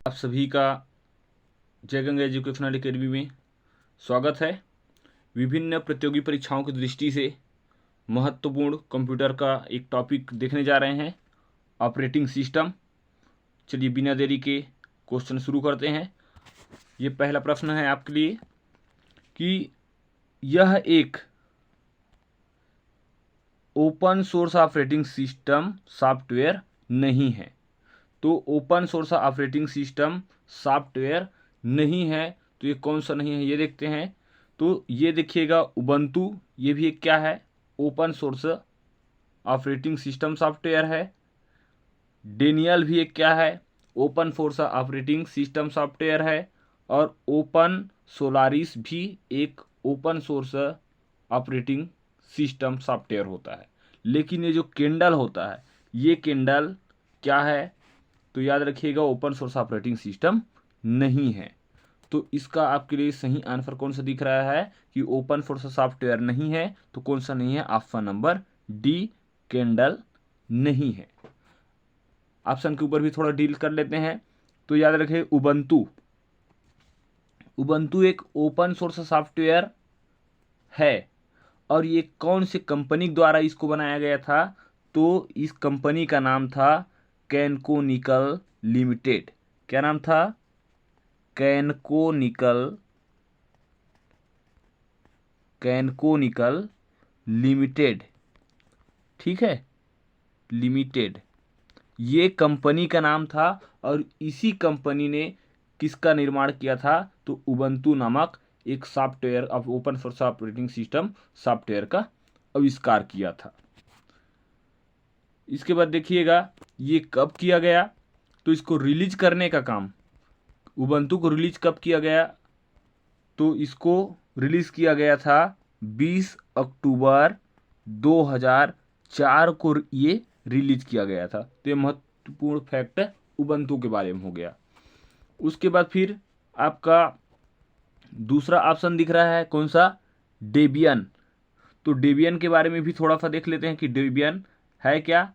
आप सभी का जय गंगा एजुकेशनल अकेडमी में स्वागत है। विभिन्न प्रतियोगी परीक्षाओं की दृष्टि से महत्वपूर्ण कंप्यूटर का एक टॉपिक देखने जा रहे हैं, ऑपरेटिंग सिस्टम। चलिए बिना देरी के क्वेश्चन शुरू करते हैं। ये पहला प्रश्न है आपके लिए कि यह एक open source operating system software नहीं है। तो open source operating system software नहीं है, तो ये कौन सा नहीं है ये देखते हैं। तो ये देखिएगा उबंटू, ये भी एक क्या है, open source operating system software है। डेनियल भी एक क्या है, open source operating system software है। और ओपन सोलारिस भी एक open source operating system software होता है। लेकिन ये जो केंडल होता है, ये केंडल क्या है, तो याद रखिएगा ओपन सोर्स ऑपरेटिंग सिस्टम नहीं है। तो इसका आपके लिए सही आंसर कौन सा दिख रहा है कि ओपन सोर्स सॉफ्टवेयर नहीं है, तो कौन सा नहीं है, ऑप्शन नंबर डी, केंडल नहीं है। ऑप्शन के ऊपर भी थोड़ा डील कर लेते हैं। तो याद रखिए उबंटू, उबंटू एक ओपन सोर्स सॉफ्टवेयर है। और ये कौन सी कंपनी द्वारा इसको बनाया गया था, तो इस कंपनी का नाम था कैनकोनिकल लिमिटेड। क्या नाम था, कैनकोनिकल, कैनकोनिकल लिमिटेड। ठीक है, लिमिटेड ये कंपनी का नाम था। और इसी कंपनी ने किसका निर्माण किया था, तो उबंटू नामक एक software of open source operating system software का आविष्कार किया था। इसके बाद देखिएगा ये कब किया गया, तो इसको रिलीज करने का काम, उबंटू को रिलीज कब किया गया, तो इसको रिलीज किया गया था 20 अक्टूबर 2004 को ये रिलीज किया गया था। तो ये महत्वपूर्ण फैक्ट उबंटू के बारे में हो गया। उसके बाद फिर आपका दूसरा ऑप्शन दिख रहा है कौन सा, डेबियन। तो डेबियन के बारे में भी थोड़ा सा देख लेते हैं कि डेबियन है क्या।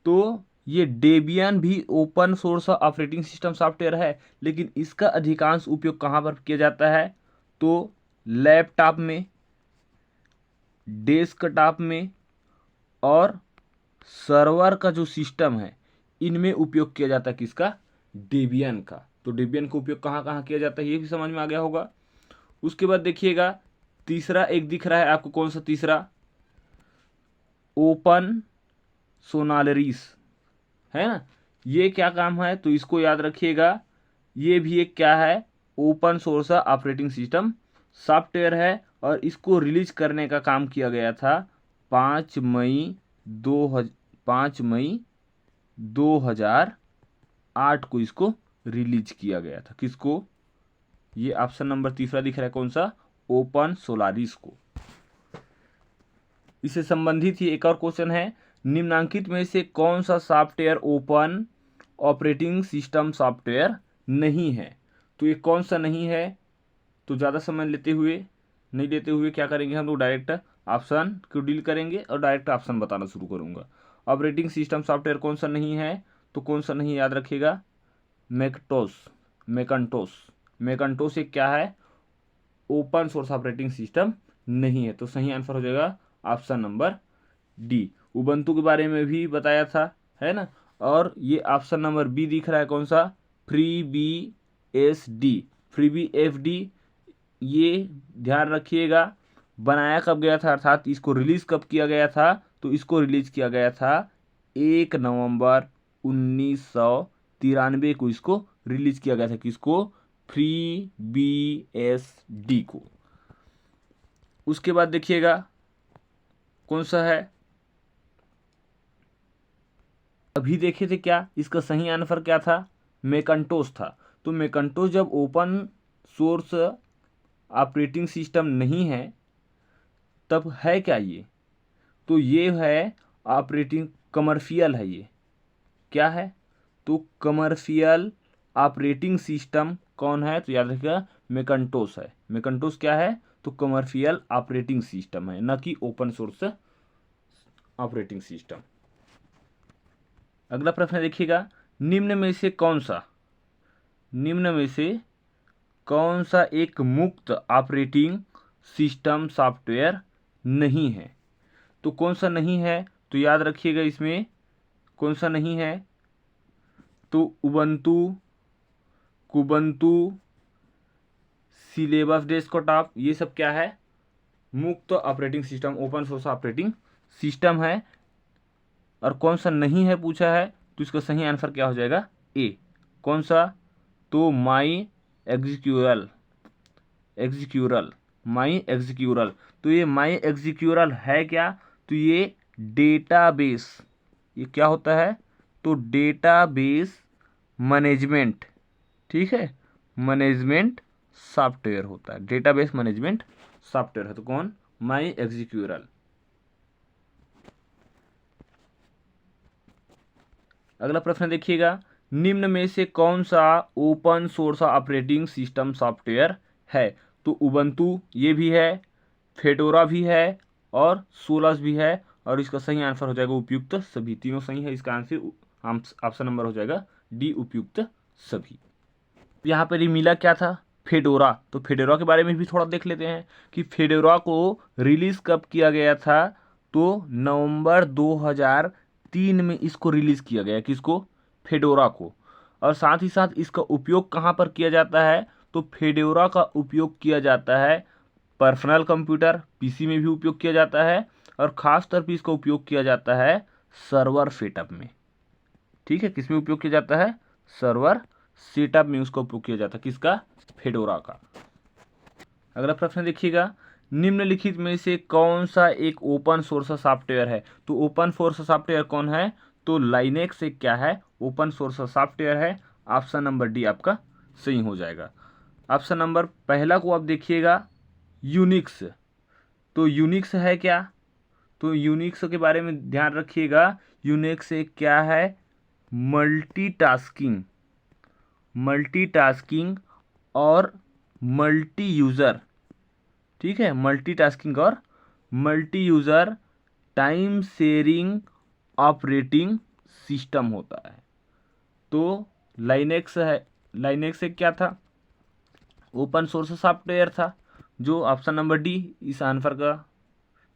तो ये डेबियन भी open source operating system software है, लेकिन इसका अधिकांश उपयोग कहाँ पर किया जाता है, तो लैपटॉप में, डेस्कटॉप में और सर्वर का जो सिस्टम है इनमें उपयोग किया जाता है किसका, डेबियन का। तो डेबियन का उपयोग कहाँ कहाँ किया जाता है ये भी समझ में आ गया होगा। उसके बाद देखिएगा तीसरा एक दिख रहा है आपको, कौन सा तीसरा, ओपन सोनालिस, है ना। ये क्या काम है, तो इसको याद रखिएगा, ये भी एक क्या है, open source operating system software है। और इसको रिलीज करने का काम किया गया था 5 मई 2008 को इसको रिलीज किया गया था। किसको, ये ऑप्शन नंबर तीसरा दिख रहा है कौन सा, ओपन सोलारिस को। इससे संबंधित ही एक और क्वेश्चन है, निम्नांकित में से कौन सा software open operating system software नहीं है। तो ये कौन सा नहीं है, तो ज़्यादा समय नहीं लेते हुए क्या करेंगे हम लोग, डायरेक्ट ऑप्शन को डील करेंगे और डायरेक्ट ऑप्शन बताना शुरू करूँगा। ऑपरेटिंग सिस्टम सॉफ्टवेयर कौन सा नहीं है, तो कौन सा नहीं याद रखिएगा, मैकटोस, मैकंटोस। मैकंटोस एक क्या है, ओपन सोर्स ऑपरेटिंग सिस्टम नहीं है। तो सही आंसर हो जाएगा ऑप्शन नंबर डी। उबंटू के बारे में भी बताया था, है ना। और ये ऑप्शन नंबर बी दिख रहा है कौन सा, free B S D, free B F D. ये ध्यान रखिएगा बनाया कब गया था, अर्थात इसको रिलीज कब किया गया था, तो इसको रिलीज किया गया था 1 नवंबर 1993 को इसको रिलीज किया गया था। किसको, फ्री बी एस डी को। उसके बाद देखिएगा कौन सा है, अभी देखे थे क्या, इसका सही आंसर क्या था, मैकंटोस था। तो मैकंटोस जब ओपन सोर्स ऑपरेटिंग सिस्टम नहीं है तब है क्या ये, तो ये है ऑपरेटिंग कमर्शियल है। ये क्या है, तो कमर्शियल ऑपरेटिंग सिस्टम कौन है, तो याद रखिएगा मैकंटोस है। मैकंटोस क्या है, तो कमर्शियल ऑपरेटिंग सिस्टम है, न कि ओपन सोर्स ऑपरेटिंग सिस्टम। अगला प्रश्न देखिएगा, निम्न में से कौन सा निम्न में से कौन सा एक मुक्त ऑपरेटिंग सिस्टम सॉफ्टवेयर नहीं है? तो कौन सा नहीं है, तो याद रखिएगा इसमें कौन सा नहीं है। तो उबंटू, कुबंटू, सिलेबस डेस्कटॉप, ये सब क्या है? मुक्त operating system, open source operating system है। और कौन सा नहीं है पूछा है, तो इसका सही आंसर क्या हो जाएगा? ए। कौन सा? तो माई एग्जीक्यूरल, माई एग्जीक्यूरल। तो ये माई एग्जीक्यूरल है क्या? तो ये डेटाबेस, ये क्या होता है? तो डेटाबेस मैनेजमेंट, ठीक है, मैनेजमेंट सॉफ्टवेयर होता है, डेटाबेस मैनेजमेंट सॉफ्टवेयर है। तो कौन? माई एग्जीक्यूरल। अगला प्रश्न देखिएगा, निम्न में से कौन सा open source operating system software है? तो उबंटू ये भी है, फेडोरा भी है और सोलस भी है। और इसका सही आंसर हो जाएगा उपयुक्त सभी। तीनों सही है, इसका आंसर ऑप्शन नंबर हो जाएगा डी, उपयुक्त सभी। यहाँ पर मिला क्या था? फेडोरा। तो फेडोरा के बारे में भी थोड़ा देख लेते हैं कि फेडोरा को रिलीज कब किया गया था। तो नवंबर 2003 में इसको रिलीज किया गया। किसको? फेडोरा को। और साथ ही साथ इसका उपयोग कहाँ पर किया जाता है? तो फेडोरा का उपयोग किया जाता है पर्सनल कंप्यूटर, पीसी में भी उपयोग किया जाता है। और खास तौर पर इसका उपयोग किया जाता है सर्वर सेटअप में। ठीक है, किसमें उपयोग किया जाता है? सर्वर सेटअप में उसका उपयोग किया जाता है। किसका? फेडोरा का। अगला प्रश्न देखिएगा, निम्नलिखित में से कौन सा एक ओपन सोर्स सॉफ्टवेयर है? तो ओपन सोर्स सॉफ्टवेयर कौन है? तो लाइनेक्स एक क्या है? ओपन सोर्स सॉफ्टवेयर है। ऑप्शन नंबर डी आपका सही हो जाएगा। ऑप्शन नंबर पहला को आप देखिएगा, यूनिक्स। तो यूनिक्स है क्या? तो यूनिक्स के बारे में ध्यान रखिएगा। यूनिक्स एक क्या है? मल्टीटास्किंग और मल्टी यूज़र, ठीक है, मल्टीटास्किंग और multi user time sharing operating system होता है। तो लाइनेक्स है, लाइनेक्स एक क्या था? ओपन सोर्स सॉफ्टवेयर था, जो ऑप्शन नंबर डी इस आंसर का,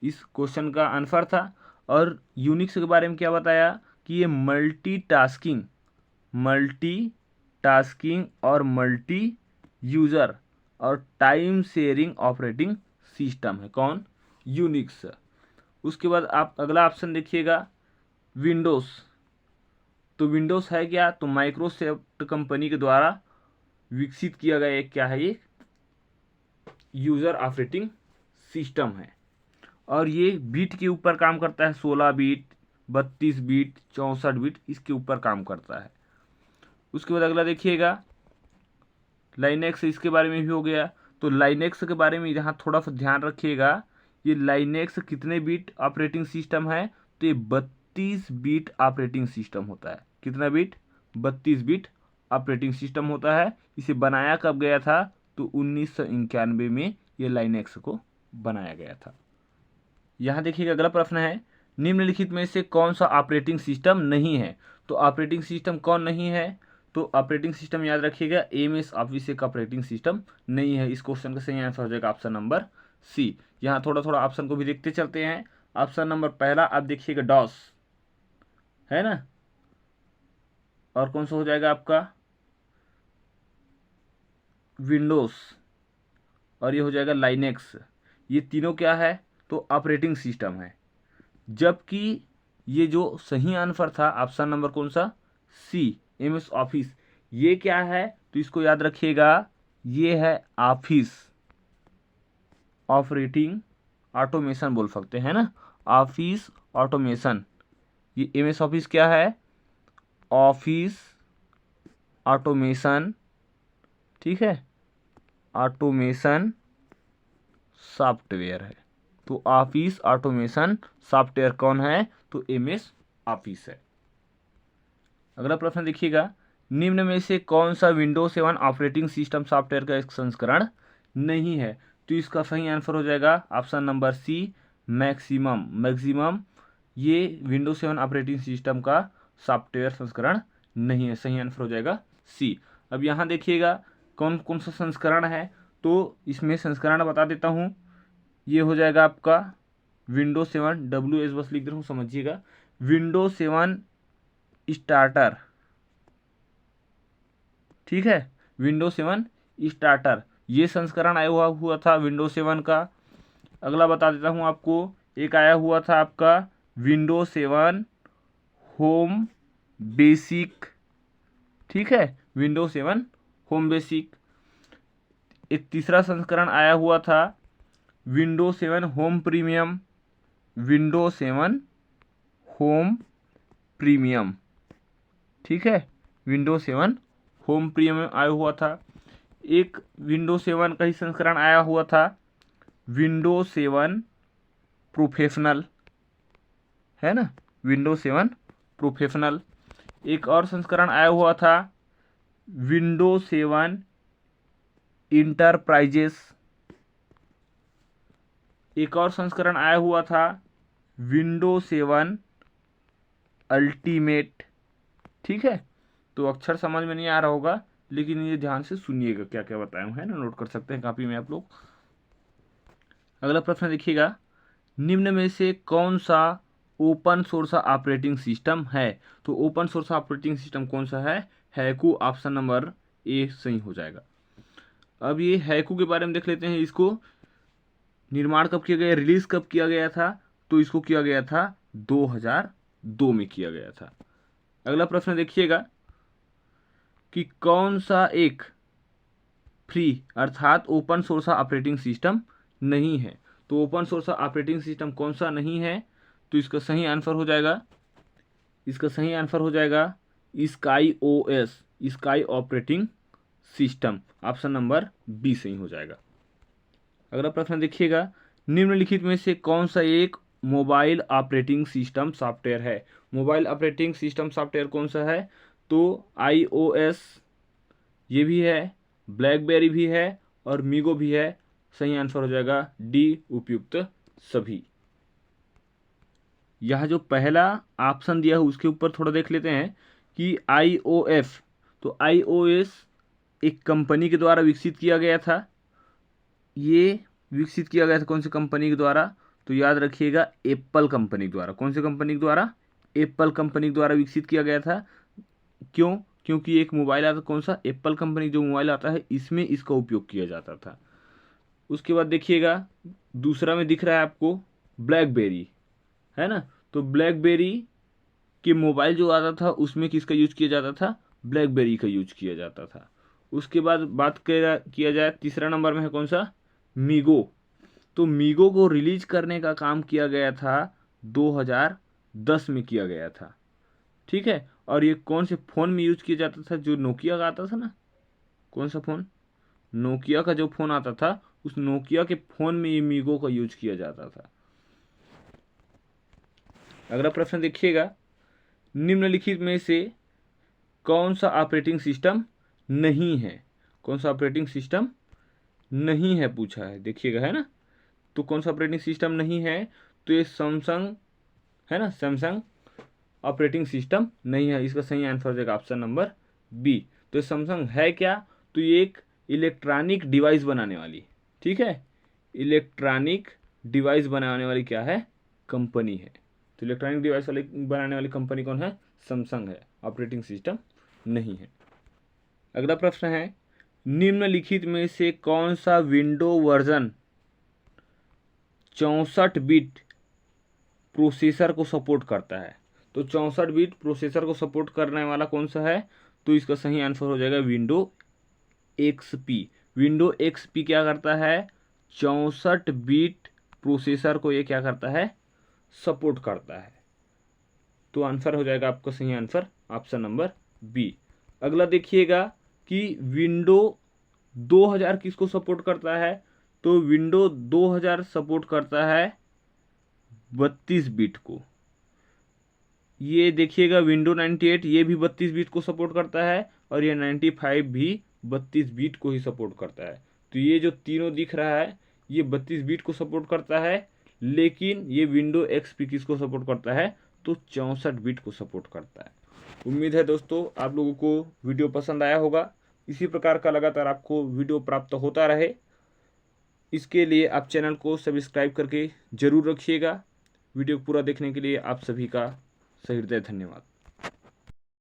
इस क्वेश्चन का आंसर था। और यूनिक्स के बारे में क्या बताया कि ये मल्टीटास्किंग और मल्टी यूज़र और टाइम शेयरिंग ऑपरेटिंग सिस्टम है। कौन? यूनिक्स। उसके बाद आप अगला ऑप्शन देखिएगा, विंडोज़। तो विंडोज़ है क्या? तो माइक्रोसॉफ्ट कंपनी के द्वारा विकसित किया गया एक क्या है? ये यूज़र ऑपरेटिंग सिस्टम है। और ये बीट के ऊपर काम करता है, 16 बीट, 32 बीट, 64 बीट, इसके ऊपर काम करता है। उसके बाद अगला देखिएगा, लाइनेक्स, इसके बारे में भी हो गया। तो लाइनेक्स के बारे में यहाँ थोड़ा सा ध्यान रखिएगा, ये लाइनेक्स कितने बीट ऑपरेटिंग सिस्टम है? तो ये 32 बीट ऑपरेटिंग सिस्टम होता है। कितना बीट? 32 बीट ऑपरेटिंग सिस्टम होता है। इसे बनाया कब गया था? तो 1991 में ये लाइनेक्स को बनाया गया था। यहाँ देखिएगा अगला प्रश्न है, निम्नलिखित में से कौन सा ऑपरेटिंग सिस्टम नहीं है? तो ऑपरेटिंग सिस्टम कौन नहीं है? तो ऑपरेटिंग सिस्टम याद रखिएगा, एमएस ऑफिस एक ऑपरेटिंग सिस्टम नहीं है। इस क्वेश्चन का सही आंसर हो जाएगा ऑप्शन नंबर सी। यहाँ थोड़ा थोड़ा ऑप्शन को भी देखते चलते हैं। ऑप्शन नंबर पहला आप देखिएगा, डॉस है ना। और कौन सा हो जाएगा आपका? विंडोज। और ये हो जाएगा लाइनेक्स। ये तीनों क्या है? तो ऑपरेटिंग सिस्टम है। जबकि ये जो सही आंसर था ऑप्शन नंबर कौन सा? सी, एमएस ऑफिस। ये क्या है? तो इसको याद रखिएगा, ये है ऑफिस ऑपरेटिंग ऑटोमेशन बोल सकते हैं ना, ऑफिस ऑटोमेशन। ये एमएस ऑफिस क्या है? ऑफिस ऑटोमेशन, ठीक है, ऑटोमेशन सॉफ्टवेयर है। तो ऑफिस ऑटोमेशन सॉफ्टवेयर कौन है? तो एमएस ऑफिस है। अगला प्रश्न देखिएगा, निम्न में से कौन सा विंडोज 7 ऑपरेटिंग सिस्टम सॉफ्टवेयर का एक संस्करण नहीं है? तो इसका सही आंसर हो जाएगा ऑप्शन नंबर सी, मैक्सिमम। ये विंडोज 7 ऑपरेटिंग सिस्टम का सॉफ्टवेयर संस्करण नहीं है। सही आंसर हो जाएगा सी। अब यहाँ देखिएगा कौन कौन सा संस्करण है, तो इसमें संस्करण बता देता हूँ। ये हो जाएगा आपका विंडोज 7, WS बस लिख दे रहा हूँ, समझिएगा। विंडोज 7 स्टार्टर, ठीक है, विंडोज 7 स्टार्टर, ये संस्करण आया हुआ था विंडोज 7 का। अगला बता देता हूँ आपको, एक आया हुआ था आपका विंडोज 7 होम बेसिक, ठीक है, विंडोज 7 होम बेसिक। एक तीसरा संस्करण आया हुआ था Windows 7 home premium, Windows 7 home premium, ठीक है, विंडोज 7 होम प्रीमियम आया हुआ था। एक विंडोज 7 का ही संस्करण आया हुआ था विंडोज 7 प्रोफेशनल, है ना, विंडोज 7 प्रोफेशनल। एक और संस्करण आया हुआ था विंडोज 7 इंटरप्राइजेस। एक और संस्करण आया हुआ था विंडोज 7 अल्टीमेट, ठीक है। तो अक्षर समझ में नहीं आ रहा होगा, लेकिन ये ध्यान से सुनिएगा क्या क्या बताया हूँ, है ना, नोट कर सकते हैं कॉपी में आप लोग। अगला प्रश्न देखिएगा, निम्न में से कौन सा ओपन सोर्स ऑपरेटिंग सिस्टम है? तो ओपन सोर्स ऑपरेटिंग सिस्टम कौन सा है? हैकू, ऑप्शन नंबर ए सही हो जाएगा। अब ये हैकू के बारे में देख लेते हैं। इसको निर्माण कब किया गया, रिलीज कब किया गया था? तो इसको किया गया था 2002 में किया गया था। अगला प्रश्न देखिएगा कि कौन सा एक फ्री अर्थात ओपन सोर्स ऑपरेटिंग सिस्टम नहीं है? तो ओपन सोर्स ऑपरेटिंग सिस्टम कौन सा नहीं है? तो इसका सही आंसर हो जाएगा, इसका सही आंसर हो जाएगा Sky OS, Sky operating system, option number B सही हो जाएगा। अगला प्रश्न देखिएगा, निम्नलिखित में से कौन सा एक मोबाइल ऑपरेटिंग सिस्टम सॉफ्टवेयर है? मोबाइल ऑपरेटिंग सिस्टम सॉफ्टवेयर कौन सा है? तो iOS ये भी है, ब्लैकबेरी भी है और मीगो भी है। सही आंसर हो जाएगा डी, उपयुक्त सभी। यह जो पहला ऑप्शन दिया है उसके ऊपर थोड़ा देख लेते हैं कि iOS, तो iOS एक कंपनी के द्वारा विकसित किया गया था। ये विकसित किया गया था कौन सी कंपनी के द्वारा? तो याद रखिएगा एप्पल कंपनी के द्वारा। कौन सी कंपनी के द्वारा? एप्पल कंपनी के द्वारा विकसित किया गया था। क्यों? क्योंकि एक मोबाइल आता, कौन सा? एप्पल कंपनी जो मोबाइल आता है इसमें इसका उपयोग किया जाता था। उसके बाद देखिएगा दूसरा में दिख रहा है आपको ब्लैकबेरी, है ना। तो ब्लैकबेरी के मोबाइल जो आता था उसमें किसका यूज किया जाता था? ब्लैकबेरी का यूज किया जाता था। उसके बाद बात किया जाए तीसरा नंबर में है कौन सा? मीगो। तो मीगो को रिलीज करने का काम किया गया था 2010 में किया गया था, ठीक है। और ये कौन से फ़ोन में यूज किया जाता था? जो नोकिया का आता था ना, कौन सा फ़ोन? नोकिया का जो फ़ोन आता था उस नोकिया के फ़ोन में ये मीगो का यूज किया जाता था। अगला प्रश्न देखिएगा, निम्नलिखित में से कौन सा ऑपरेटिंग सिस्टम नहीं है? कौन सा ऑपरेटिंग सिस्टम नहीं है पूछा है, देखिएगा, है ना। तो कौन सा ऑपरेटिंग सिस्टम नहीं है? तो ये सैमसंग है ना, सैमसंग ऑपरेटिंग सिस्टम नहीं है। इसका सही आंसर हो जाएगा ऑप्शन नंबर बी। तो सैमसंग है क्या? तो ये एक इलेक्ट्रॉनिक डिवाइस बनाने वाली, ठीक है, इलेक्ट्रॉनिक डिवाइस बनाने वाली क्या है? कंपनी है। तो इलेक्ट्रॉनिक डिवाइस वाली बनाने वाली कंपनी कौन है? सैमसंग है। ऑपरेटिंग सिस्टम नहीं है। अगला प्रश्न है, निम्नलिखित में से कौन सा विंडो वर्जन 64 बिट प्रोसेसर को सपोर्ट करता है? तो 64 बिट प्रोसेसर को सपोर्ट करने वाला कौन सा है? तो इसका सही आंसर हो जाएगा विंडो XP। विंडो XP क्या करता है? 64 बिट प्रोसेसर को ये क्या करता है? सपोर्ट करता है। तो आंसर हो जाएगा आपका सही आंसर ऑप्शन नंबर बी। अगला देखिएगा कि विंडो 2000 किसको सपोर्ट करता है? तो विंडो 2000 सपोर्ट करता है 32 बिट को। ये देखिएगा विंडो 98 ये भी 32 बिट को सपोर्ट करता है और ये 95 भी 32 बिट को ही सपोर्ट करता है। तो ये जो तीनों दिख रहा है ये 32 बिट को सपोर्ट करता है, लेकिन ये विंडो XP किसको सपोर्ट करता है? तो 64 बिट को सपोर्ट करता है। उम्मीद है दोस्तों आप लोगों को वीडियो पसंद आया होगा। इसी प्रकार का लगातार आपको वीडियो प्राप्त होता रहे, इसके लिए आप चैनल को सब्सक्राइब करके ज़रूर रखिएगा। वीडियो पूरा देखने के लिए आप सभी का सही हृदय धन्यवाद।